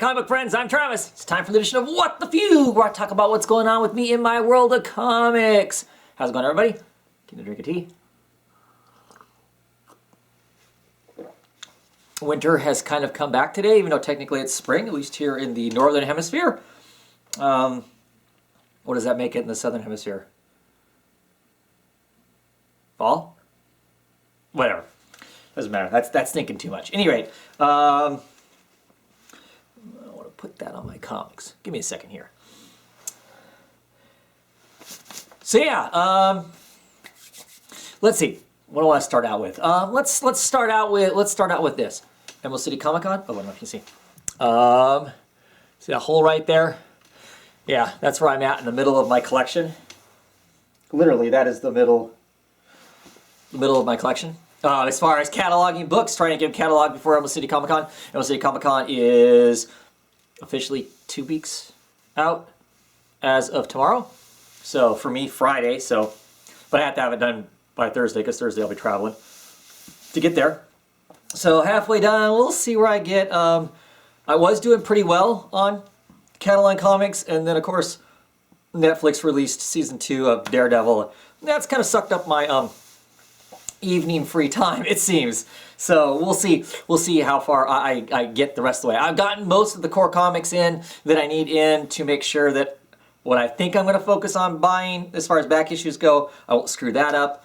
comic book friends, I'm Travis. It's time for the edition of What the Fugue, where I talk about what's going on with me in my world of comics. How's it going, everybody? Getting a drink of tea? Winter has kind of come back today, even though technically it's spring, at least here in the northern hemisphere. What does that make it in the southern hemisphere? Fall? Whatever. Doesn't matter. That's thinking too much. Any rate, I want to put that on my comics. Give me a second here. So yeah, let's see. What do I start out with? Let's start out with this. Emerald City Comic Con. Oh, I don't know if you can see. See that hole right there? Yeah, that's where I'm at in the middle of my collection. Literally, that is the middle of my collection. As far as cataloging books, trying to get a catalog before Emerald City Comic Con. Emerald City Comic Con is officially 2 weeks out as of tomorrow. So for me, Friday. But I have to have it done by Thursday because Thursday I'll be traveling to get there. So halfway done, we'll see where I get. I was doing pretty well on catalog comics, and then of course Netflix released season 2 of Daredevil. That's kind of sucked up my evening free time, it seems. So we'll see how far I get the rest of the way. I've gotten most of the core comics in that I need in to make sure that what I think I'm going to focus on buying as far as back issues go, I won't screw that up.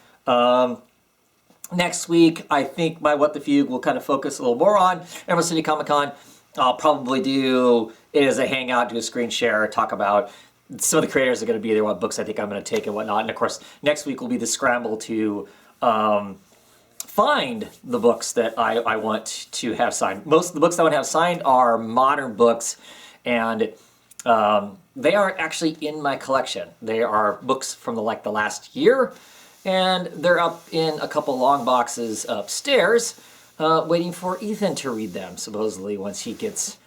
Next week, I think my What the Fugue will kind of focus a little more on Emerald City Comic Con. I'll probably do it as a hangout, do a screen share, talk about some of the creators are going to be there, what books I think I'm going to take and whatnot. And of course, next week will be the scramble to find the books that I want to have signed. Most of the books I want to have signed are modern books, and they aren't actually in my collection. They are books from the last year, and they're up in a couple long boxes upstairs, waiting for Ethan to read them, supposedly once he gets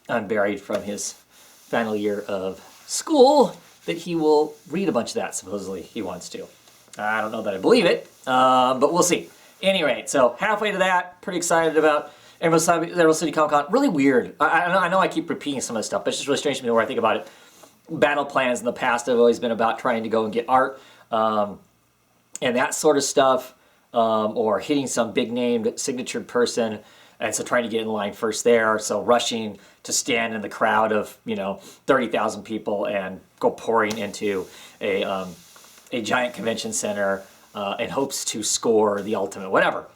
unburied from his final year of school, that he will read a bunch of that, supposedly he wants to. I don't know that I believe it, but we'll see. Any rate, so halfway to that, pretty excited about Emerald City Comic Con. Really weird. I know I keep repeating some of this stuff, but it's just really strange to me the more I think about it. Battle plans in the past have always been about trying to go and get art and that sort of stuff, or hitting some big named signatured person, and so trying to get in line first there, so rushing to stand in the crowd of 30,000 people and go pouring into a giant convention center in hopes to score the ultimate whatever.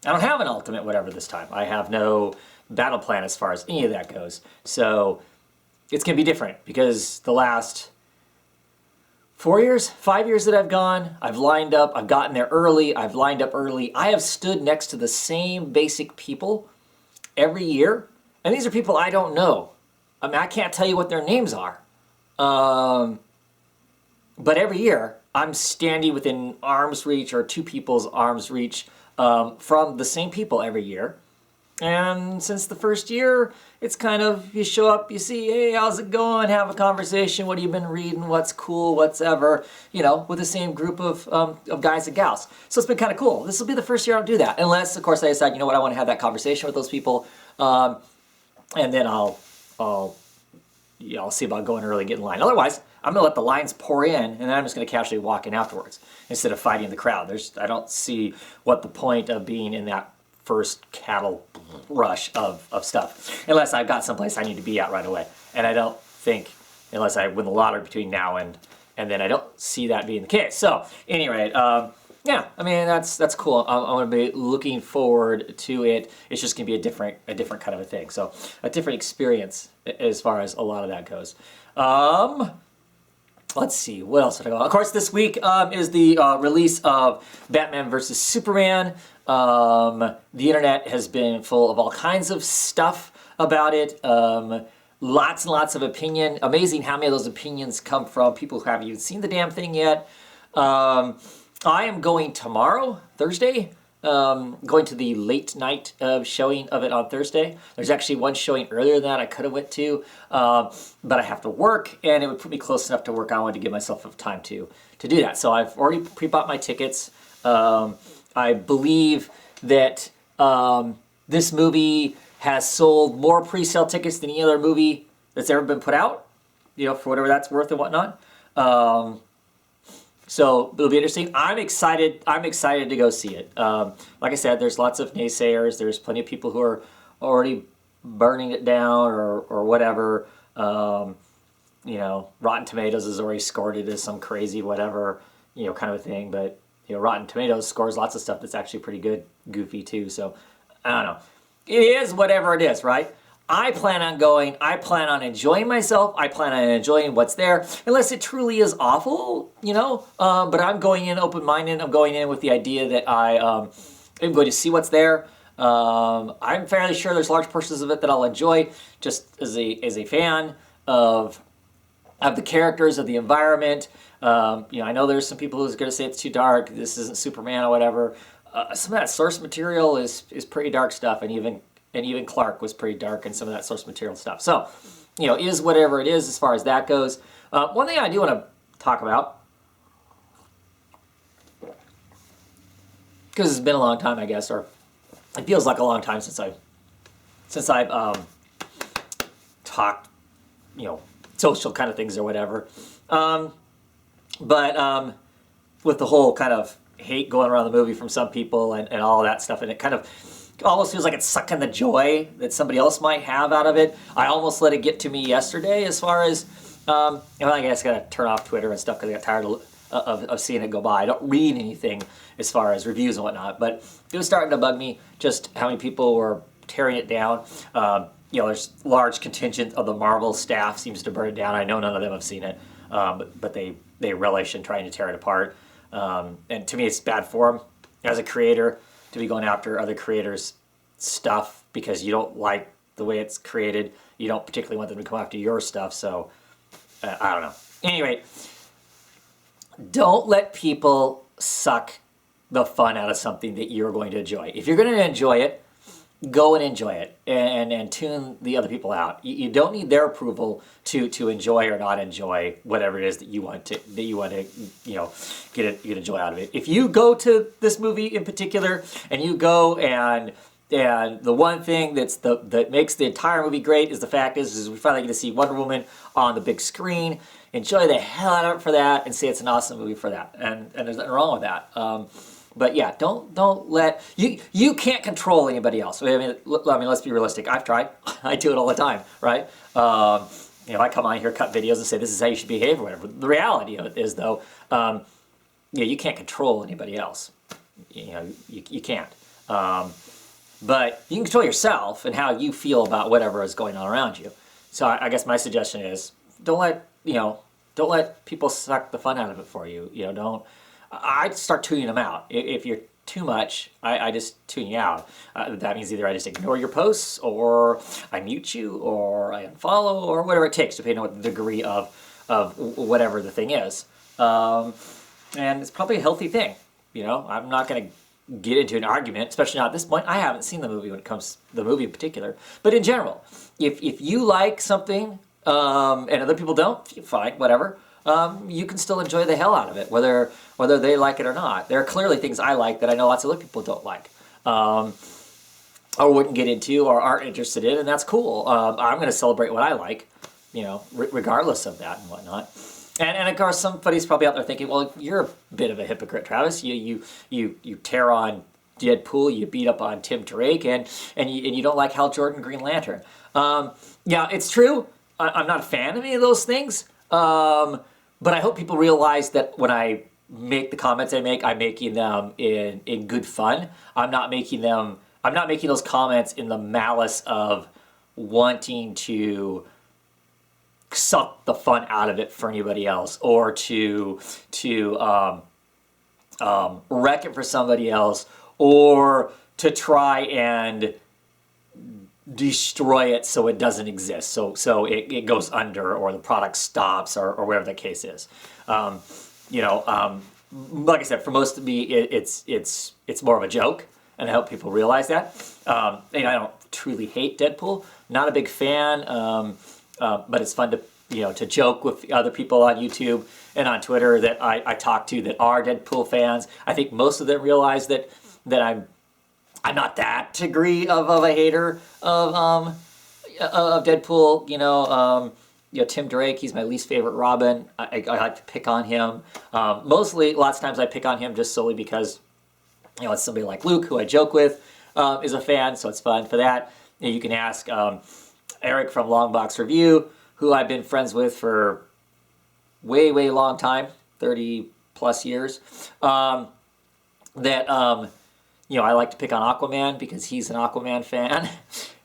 I don't have an ultimate whatever this time. I have no battle plan as far as any of that goes. So it's going to be different because the last 5 years that I've gone, I've lined up, I've gotten there early, I've lined up early. I have stood next to the same basic people every year. And these are people I don't know. I mean, I can't tell you what their names are. But every year, I'm standing within arm's reach or 2 people's arm's reach from the same people every year. And since the first year, it's kind of, you show up, you see, hey, how's it going? Have a conversation. What have you been reading? What's cool? What's ever? With the same group of guys and gals. So it's been kind of cool. This will be the first year I'll do that. Unless, of course, I decide, I want to have that conversation with those people. And then I'll see about going early and getting in line. Otherwise, I'm going to let the lines pour in, and then I'm just going to casually walk in afterwards instead of fighting the crowd. I don't see what the point of being in that first cattle rush of stuff, unless I've got someplace I need to be at right away. And I don't think, unless I win the lottery between now and then, I don't see that being the case. So, anyway, yeah, I mean, that's cool. I'm going to be looking forward to it. It's just going to be a different kind of a thing. So, a different experience as far as a lot of that goes. Let's see, what else did I go? Of course, this week is the release of Batman vs. Superman. The internet has been full of all kinds of stuff about it. Lots and lots of opinion. Amazing how many of those opinions come from people who haven't even seen the damn thing yet. I am going tomorrow, Thursday, going to the late night showing of it on Thursday. There's actually one showing earlier than that I could have went to, but I have to work, and it would put me close enough to work. I wanted to give myself enough time to do that. So I've already pre-bought my tickets. I believe that this movie has sold more pre-sale tickets than any other movie that's ever been put out, you know, for whatever that's worth and whatnot. So it'll be interesting. I'm excited. I'm excited to go see it. Like I said, there's lots of naysayers. There's plenty of people who are already burning it down or whatever. You know, Rotten Tomatoes has already scored it as some crazy whatever, you know, kind of a thing. But you know, Rotten Tomatoes scores lots of stuff that's actually pretty good, goofy too. So I don't know. It is whatever it is, right? I plan on going. I plan on enjoying myself. I plan on enjoying what's there, unless it truly is awful, you know. But I'm going in open-minded. I'm going in with the idea that I am going to see what's there. I'm fairly sure there's large portions of it that I'll enjoy, just as a fan of the characters, of the environment. You know, I know there's some people who's going to say it's too dark. This isn't Superman or whatever. Some of that source material is pretty dark stuff, and even Clark was pretty dark in some of that source material stuff. So, you know, is whatever it is as far as that goes. One thing I do want to talk about, because it's been a long time, I guess, or it feels like a long time since I've talked, you know, social kind of things or whatever. But with the whole kind of hate going around the movie from some people and all of that stuff, and it kind of almost feels like it's sucking the joy that somebody else might have out of it. I almost let it get to me yesterday as far as, you know, I guess I got to turn off Twitter and stuff because I got tired of seeing it go by. I don't read anything as far as reviews and whatnot, but it was starting to bug me just how many people were tearing it down. You know, there's large contingent of the Marvel staff seems to burn it down. I know none of them have seen it, but they relish in trying to tear it apart. And to me, it's bad form as a creator to be going after other creators' stuff because you don't like the way it's created. You don't particularly want them to come after your stuff. So I don't know. Anyway, don't let people suck the fun out of something that you're going to enjoy. If you're going to enjoy it, go and enjoy it and tune the other people out. You don't need their approval to enjoy or not enjoy whatever it is that you want to you know, get enjoy out of it. If you go to this movie in particular and you go and the one thing that makes the entire movie great is the fact is we finally get to see Wonder Woman on the big screen. Enjoy the hell out of it for that and say it's an awesome movie for that. And there's nothing wrong with that. But yeah, don't let you can't control anybody else. I mean, let's be realistic. I've tried. I do it all the time, right? You know, I come on here, cut videos, and say this is how you should behave or whatever. The reality of it is, though, yeah, you can't control anybody else. You know, you can't. But you can control yourself and how you feel about whatever is going on around you. So I guess my suggestion is don't let people suck the fun out of it for you. You know, don't. I'd start tuning them out. If you're too much, I just tune you out. That means either I just ignore your posts, or I mute you, or I unfollow, or whatever it takes, depending on what the degree of whatever the thing is. And it's probably a healthy thing. You know, I'm not going to get into an argument, especially not at this point. I haven't seen the movie when it comes to the movie in particular. But in general, if you like something and other people don't, fine, whatever. You can still enjoy the hell out of it, whether they like it or not. There are clearly things I like that I know lots of other people don't like, or wouldn't get into, or aren't interested in, and that's cool. I'm going to celebrate what I like, you know, regardless of that and whatnot. And of course, somebody's probably out there thinking, well, you're a bit of a hypocrite, Travis. You tear on Deadpool, you beat up on Tim Drake, and you don't like Hal Jordan, Green Lantern. Yeah, it's true. I'm not a fan of any of those things. But I hope people realize that when I make the comments I'm making them in good fun. I'm not making those comments in the malice of wanting to suck the fun out of it for anybody else, or to wreck it for somebody else, or to try and destroy it so it doesn't exist, so it goes under, or the product stops, or whatever the case is. Like I said, for most of me, it's more of a joke, and I hope people realize that. I don't truly hate Deadpool, not a big fan, but it's fun to joke with other people on YouTube and on Twitter that I talk to that are Deadpool fans. I think most of them realize that I'm I'm not that degree of a hater of Deadpool. Tim Drake, he's my least favorite Robin. I like to pick on him. Mostly, lots of times I pick on him just solely because, it's somebody like Luke, who I joke with, is a fan, so it's fun for that. You can ask Eric from Longbox Review, who I've been friends with for way, way long time, 30 plus years, I like to pick on Aquaman because he's an Aquaman fan.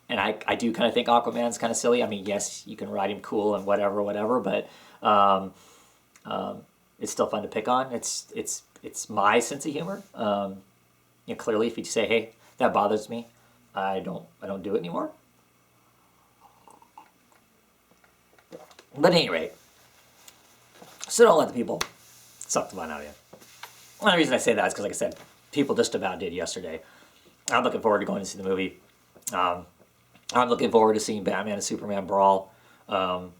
And I do kind of think Aquaman's kind of silly. I mean, yes, you can ride him cool and whatever, but it's still fun to pick on. It's my sense of humor. Clearly, if you say, "Hey, that bothers me," I don't do it anymore. But at any rate, so don't let the people suck the fun out of you. One reason I say that is because, like I said, people just about did yesterday. I'm looking forward to going to see the movie. I'm looking forward to seeing Batman and Superman brawl, and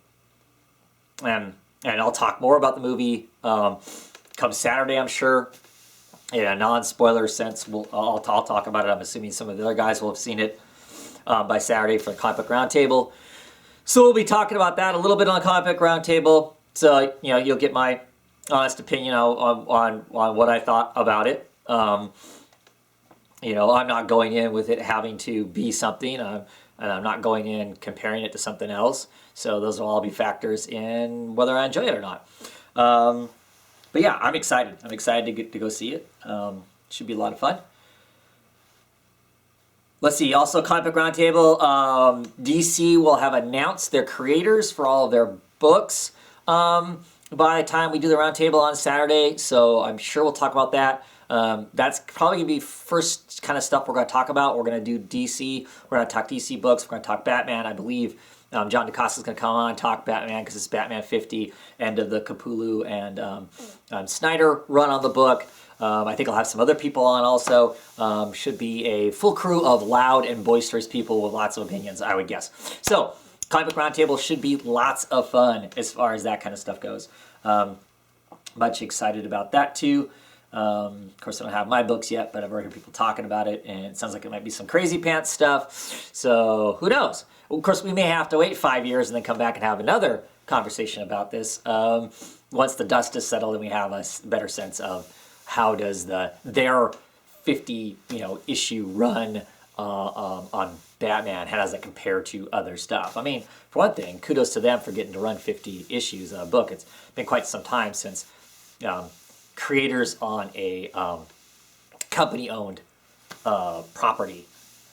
I'll talk more about the movie come Saturday, I'm sure. In a non-spoiler sense, I'll talk about it. I'm assuming some of the other guys will have seen it by Saturday for the Comic Book Roundtable. So we'll be talking about that a little bit on the Comic Book Roundtable. So you'll get my honest opinion on what I thought about it. I'm not going in with it having to be something, and I'm not going in comparing it to something else. So those will all be factors in whether I enjoy it or not. But yeah, I'm excited. I'm excited to go see it. Should be a lot of fun. Let's see. Also, Comic Book Roundtable. DC will have announced their creators for all of their books by the time we do the roundtable on Saturday. So I'm sure we'll talk about that. That's probably going to be first kind of stuff we're going to talk about. We're going to do DC. We're going to talk DC books. We're going to talk Batman. I believe John DeCosta is going to come on and talk Batman because it's Batman 50, end of the Capullo and Snyder run on the book. I think I'll have some other people on also. Should be a full crew of loud and boisterous people with lots of opinions, I would guess. So, Comic Book Roundtable should be lots of fun as far as that kind of stuff goes. Much excited about that too. Of course, I don't have my books yet, but I've already heard people talking about it, and it sounds like it might be some crazy pants stuff. So, who knows? Of course, we may have to wait 5 years and then come back and have another conversation about this once the dust is settled and we have a better sense of how does their 50 issue run on Batman, how does that compare to other stuff? I mean, for one thing, kudos to them for getting to run 50 issues of a book. It's been quite some time since creators on a company-owned property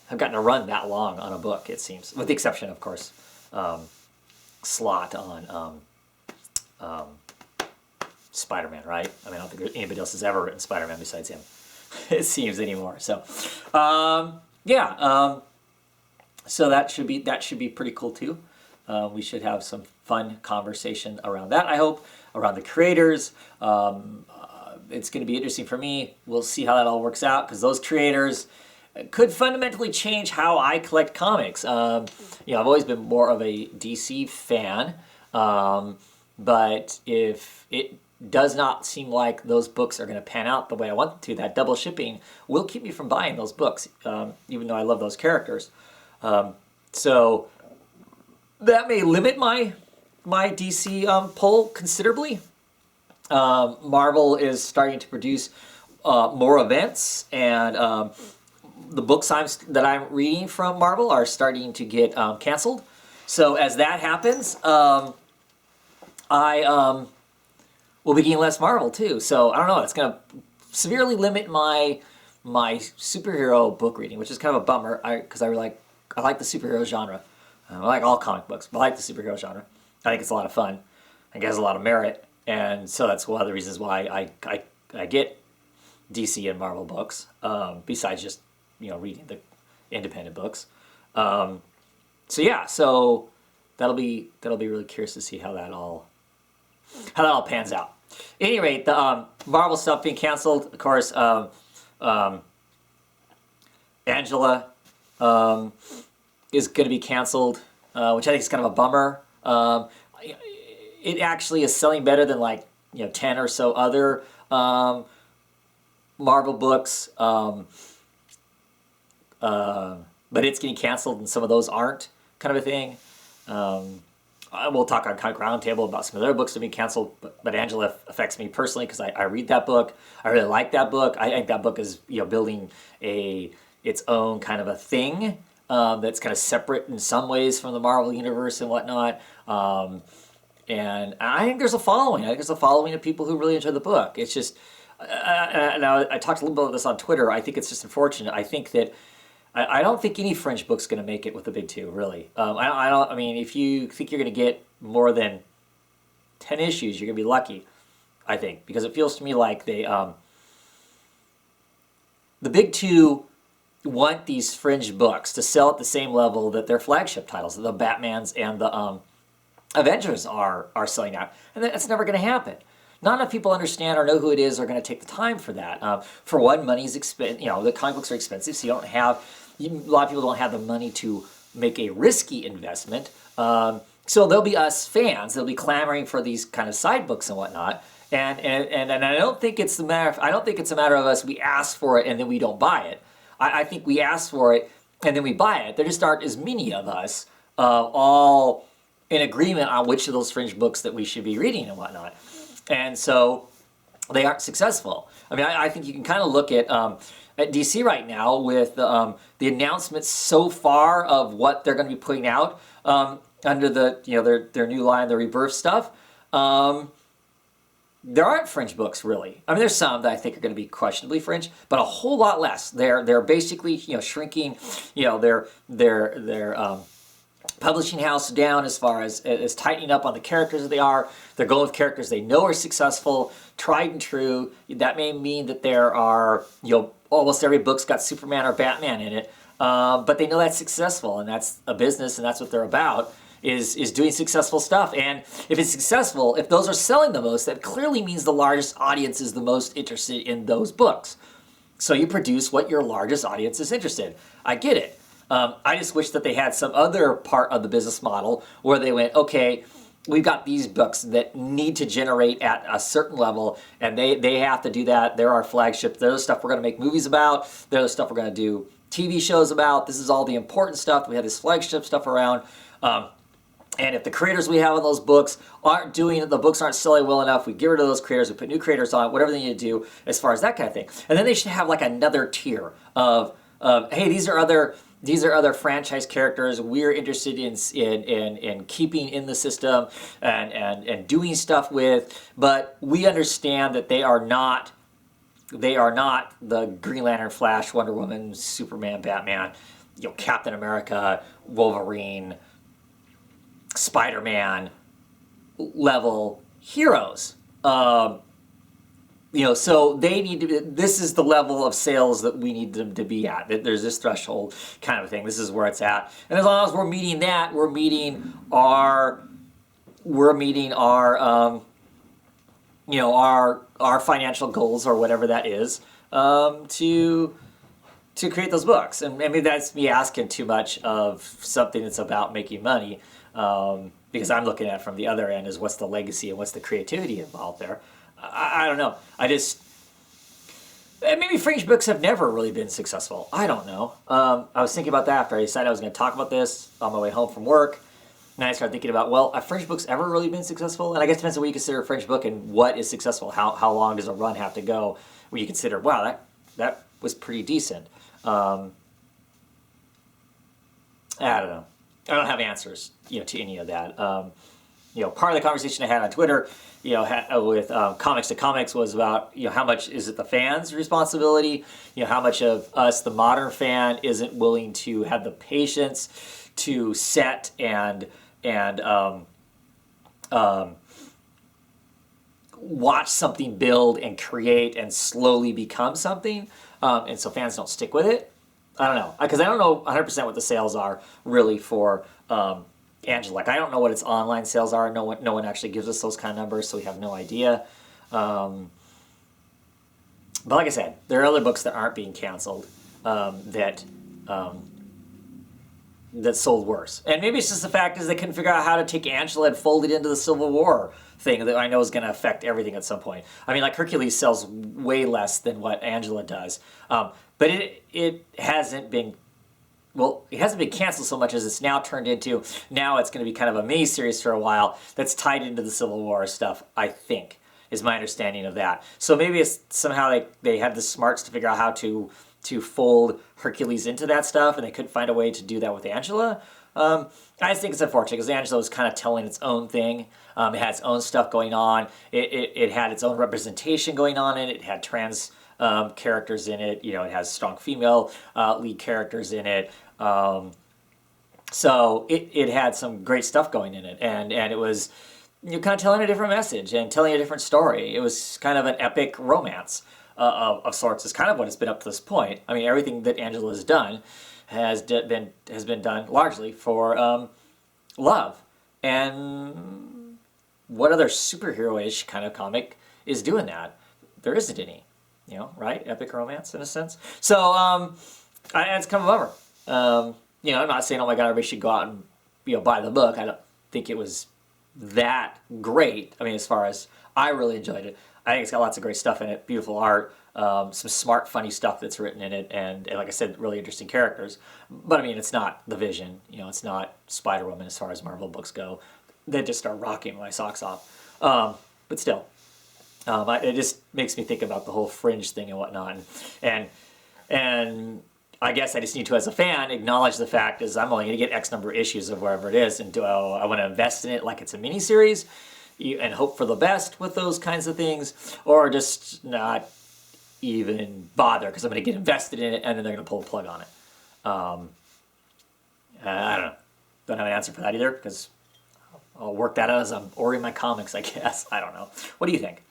have gotten to run that long on a book, it seems. With the exception, of course, Slott on Spider-Man, right? I mean, I don't think anybody else has ever written Spider-Man besides him, it seems, anymore. So, so that should be pretty cool too. We should have some fun conversation around that, I hope, around the creators. It's going to be interesting for me. We'll see how that all works out, because those creators could fundamentally change how I collect comics. I've always been more of a DC fan, but if it does not seem like those books are going to pan out the way I want them to, that double shipping will keep me from buying those books, even though I love those characters. So that may limit my DC pull considerably. Marvel is starting to produce more events, and the books that I'm reading from Marvel are starting to get canceled. So as that happens, I will be getting less Marvel too. So I don't know. It's going to severely limit my superhero book reading, which is kind of a bummer. Because I like the superhero genre. I like all comic books, but I like the superhero genre. I think it's a lot of fun. I think it has a lot of merit, and so that's one of the reasons why I get DC and Marvel books. Besides just reading the independent books. So that'll be really curious to see how that all pans out. At any rate, the Marvel stuff being canceled, of course. Angela is going to be canceled, which I think is kind of a bummer. It actually is selling better than 10 or so other Marvel books. but it's getting canceled and some of those aren't, kind of a thing. We'll talk on kind of Roundtable about some of their books that have been canceled, but Angela affects me personally because I read that book. I really like that book. I think that book is building its own kind of a thing that's kind of separate in some ways from the Marvel universe and whatnot. And I think there's a following. I think there's a following of people who really enjoy the book. It's just, now I talked a little bit about this on Twitter. I think it's just unfortunate. I think that I don't think any French book's going to make it with the big two, really. I don't. I mean, if you think you're going to get more than 10 issues, you're going to be lucky, I think, because it feels to me like the big two want these fringe books to sell at the same level that their flagship titles, the Batmans and the Avengers are selling out, and that's never going to happen. Not enough people understand or know who it is or going to take the time for that. For one, money's expensive. The comic books are expensive, so a lot of people don't have the money to make a risky investment. So there'll be us fans. They'll be clamoring for these kind of side books and whatnot. And I don't think it's a matter of us. We ask for it and then we don't buy it. I think we ask for it and then we buy it. There just aren't as many of us all in agreement on which of those fringe books that we should be reading and whatnot. And so they aren't successful. I mean, I think you can kind of look at DC right now with the announcements so far of what they're going to be putting out under their new line, the Rebirth stuff. There aren't fringe books really. I mean, there's some that I think are going to be questionably fringe, but a whole lot less. They're basically shrinking their publishing house down as far as tightening up on the characters that they are. They're going with characters they know are successful, tried and true. That may mean that there are almost every book's got Superman or Batman in it, but they know that's successful and that's a business and that's what they're about. Is doing successful stuff. And if it's successful, if those are selling the most, that clearly means the largest audience is the most interested in those books. So you produce what your largest audience is interested in. I get it. I just wish that they had some other part of the business model where they went, okay, we've got these books that need to generate at a certain level, and they have to do that. They're our flagship. They're the stuff we're going to make movies about. They're the stuff we're going to do TV shows about. This is all the important stuff. We have this flagship stuff around. And if the creators we have on those books aren't doing it, the books aren't selling well enough, we get rid of those creators, we put new creators on, whatever they need to do as far as that kind of thing. And then they should have like another tier of hey, these are other franchise characters we're interested in keeping in the system and doing stuff with, but we understand that they are not the Green Lantern, Flash, Wonder Woman, Superman, Batman, Captain America, Wolverine, Spider-Man level heroes. So they need to be, this is the level of sales that we need them to be at. There's this threshold kind of thing. This is where it's at. And as long as we're meeting that, we're meeting our financial goals or whatever that is, to create those books. And maybe that's me asking too much of something that's about making money. Because I'm looking at it from the other end is what's the legacy and what's the creativity involved there. I don't know. Maybe fringe books have never really been successful. I don't know. I was thinking about that after I decided I was going to talk about this on my way home from work. And I started thinking about, well, have fringe books ever really been successful? And I guess it depends on what you consider a fringe book and what is successful. How long does a run have to go where you consider, wow, that was pretty decent. I don't know. I don't have answers, to any of that. Part of the conversation I had on Twitter, with Comics to Comics was about, how much is it the fans' responsibility? How much of us, the modern fan, isn't willing to have the patience to set and watch something build and create and slowly become something, and so fans don't stick with it. I don't know, because I don't know 100% what the sales are really for Angela. Like, I don't know what its online sales are. No one actually gives us those kind of numbers, so we have no idea. But like I said, there are other books that aren't being canceled that sold worse. And maybe it's just the fact is they couldn't figure out how to take Angela and fold it into the Civil War thing that I know is going to affect everything at some point. I mean, like Hercules sells way less than what Angela does. But it hasn't been well, it hasn't been canceled so much as it's now turned into, now it's going to be kind of a mini-series for a while that's tied into the Civil War stuff, I think, is my understanding of that. So maybe it's somehow they had the smarts to figure out how to fold Hercules into that stuff, and they couldn't find a way to do that with Angela. I just think it's unfortunate because Angela was kind of telling its own thing. It had its own stuff going on. It had its own representation going on in it. It had trans characters in it. It has strong female lead characters in it. So it had some great stuff going in it, and it was kind of telling a different message and telling a different story. It was kind of an epic romance of sorts. Is kind of what it's been up to this point. I mean, everything that Angela has done has been done largely for love. And what other superhero-ish kind of comic is doing that? There isn't any, right? Epic romance in a sense. So it's kind of a bummer. I'm not saying, oh my God, everybody should go out and buy the book. I don't think it was that great. I mean, as far as I really enjoyed it, I think it's got lots of great stuff in it, beautiful art, some smart, funny stuff that's written in it, and like I said, really interesting characters. But I mean, it's not The Vision, it's not Spider-Woman as far as Marvel books go. They just start rocking my socks off. But still, it just makes me think about the whole Fringe thing and whatnot, and I guess I just need to, as a fan, acknowledge the fact is I'm only going to get X number of issues of wherever it is, and do I want to invest in it like it's a miniseries and hope for the best with those kinds of things, or just not even bother because I'm going to get invested in it and then they're going to pull the plug on it. I don't know. Don't have an answer for that either because I'll work that out as I'm ordering my comics, I guess. I don't know. What do you think?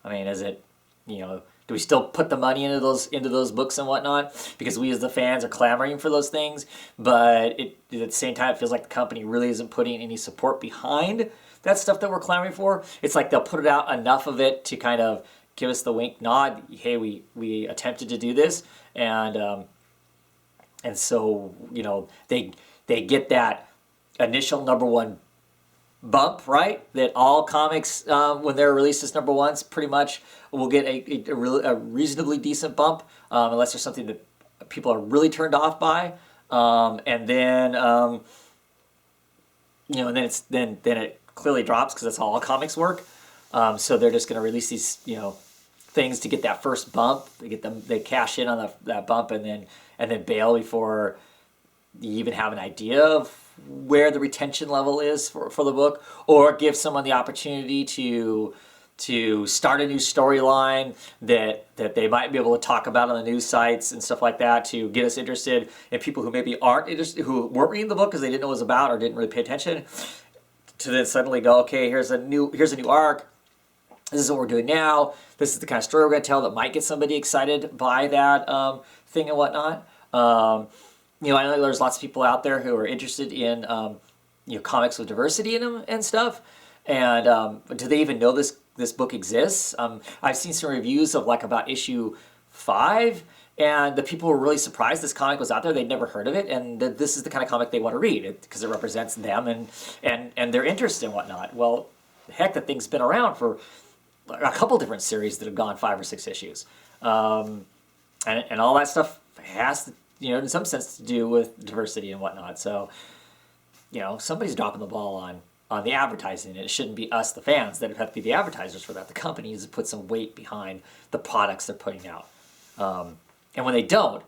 I mean, is it, do we still put the money into those books and whatnot because we as the fans are clamoring for those things, but at the same time it feels like the company really isn't putting any support behind that stuff that we're clamoring for? It's like they'll put it out enough of it to kind of give us the wink nod, hey, we attempted to do this, and so they get that initial number one bump, right? That all comics, when they're released as number ones, pretty much will get a reasonably decent bump, unless there's something that people are really turned off by, and then and then it clearly drops because that's how all comics work. So they're just going to release these things to get that first bump. They cash in on that bump and then bail before you even have an idea of where the retention level is for the book, or give someone the opportunity to start a new storyline that they might be able to talk about on the news sites and stuff like that to get us interested in people who maybe aren't interested, who weren't reading the book because they didn't know what it was about or didn't really pay attention, to then suddenly go, okay, here's a new arc. This is what we're doing now. This is the kind of story we're going to tell that might get somebody excited by that thing and whatnot. I know there's lots of people out there who are interested in comics with diversity in them and stuff. And do they even know this book exists? I've seen some reviews of about issue 5, and the people were really surprised this comic was out there. They'd never heard of it, and this is the kind of comic they want to read because it represents them and their interest and whatnot. Well, heck, that thing's been around for a couple different series that have gone 5 or 6 issues, and all that stuff has in some sense to do with diversity and whatnot. So somebody's dropping the ball on the advertising. It shouldn't be us, the fans, that have to be the advertisers for that. The company needs to put some weight behind the products they're putting out. And when they don't,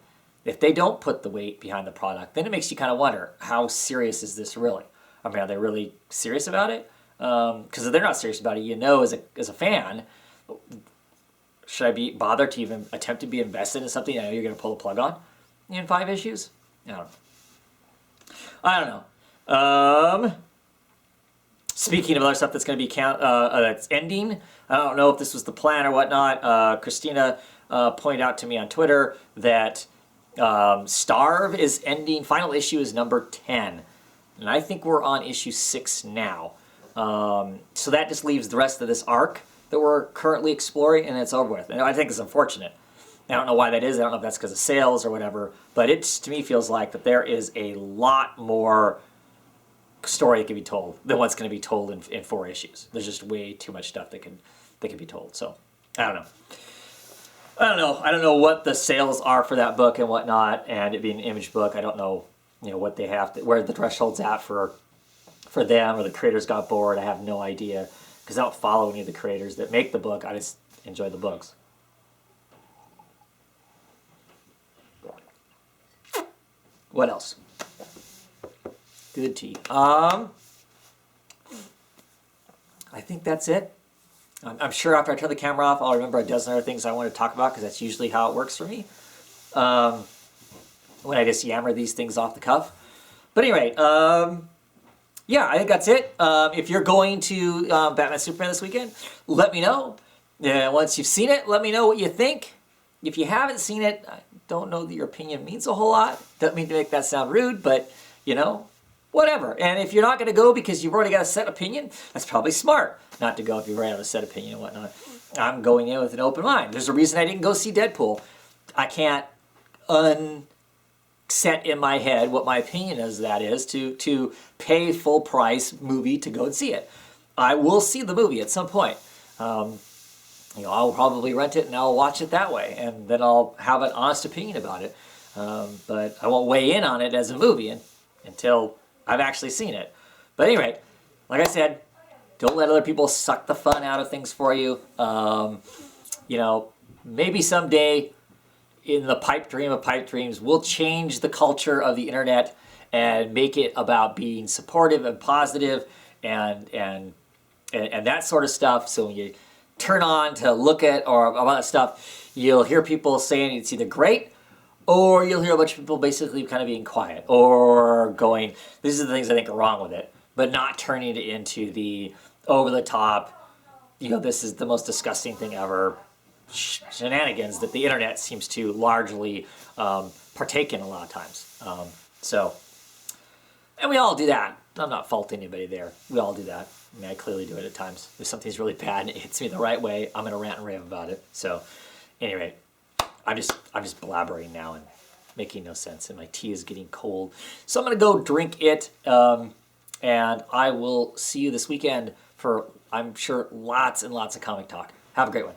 if they don't put the weight behind the product, then it makes you kind of wonder, how serious is this really? I mean, are they really serious about it? Because if they're not serious about it, as a fan, should I be bothered to even attempt to be invested in something I know you're going to pull the plug on in 5 issues? I don't know. Speaking of other stuff that's going to be that's ending, I don't know if this was the plan or whatnot. Christina pointed out to me on Twitter that Starve is ending. Final issue is number 10. And I think we're on issue 6 now. So that just leaves the rest of this arc that we're currently exploring, and it's over with. And I think it's unfortunate. I don't know why that is. I don't know if that's because of sales or whatever. But it, to me, feels like that there is a lot more story that can be told than what's going to be told in 4 issues. There's just way too much stuff that can be told. So I don't know. I don't know what the sales are for that book and whatnot, and it being an Image book. I don't know what they have to, where the threshold's at for them, or the creators got bored. I have no idea because I don't follow any of the creators that make the book. I just enjoy the books. What else? Good tea. I think that's it. I'm sure after I turn the camera off, I'll remember a dozen other things I want to talk about because that's usually how it works for me. When I just yammer these things off the cuff. But anyway, yeah, I think that's it. If you're going to Batman Superman this weekend, let me know. Once you've seen it, let me know what you think. If you haven't seen it, I don't know that your opinion means a whole lot. Doesn't mean to make that sound rude, but, whatever. And if you're not going to go because you've already got a set opinion, that's probably smart not to go if you already have a set opinion and whatnot. I'm going in with an open mind. There's a reason I didn't go see Deadpool. I can't set in my head what my opinion is to pay full price movie to go and see it. I will see the movie at some point. I'll probably rent it and I'll watch it that way, and then I'll have an honest opinion about it. But I won't weigh in on it as a movie until I've actually seen it. But anyway, like I said, don't let other people suck the fun out of things for you. Maybe someday in the pipe dream of pipe dreams, we'll change the culture of the internet and make it about being supportive and positive and that sort of stuff. So when you turn on to look at or about that stuff, you'll hear people saying it's either great, or you'll hear a bunch of people basically kind of being quiet or going, these are the things I think are wrong with it, but not turning it into the over-the-top, this is the most disgusting thing ever shenanigans that the internet seems to largely partake in a lot of times. And we all do that. I'm not faulting anybody there. We all do that. I mean, I clearly do it at times. If something's really bad and it hits me the right way, I'm going to rant and rave about it. So, anyway, I'm just blabbering now and making no sense, and my tea is getting cold. So I'm going to go drink it, and I will see you this weekend for, I'm sure, lots and lots of comic talk. Have a great one.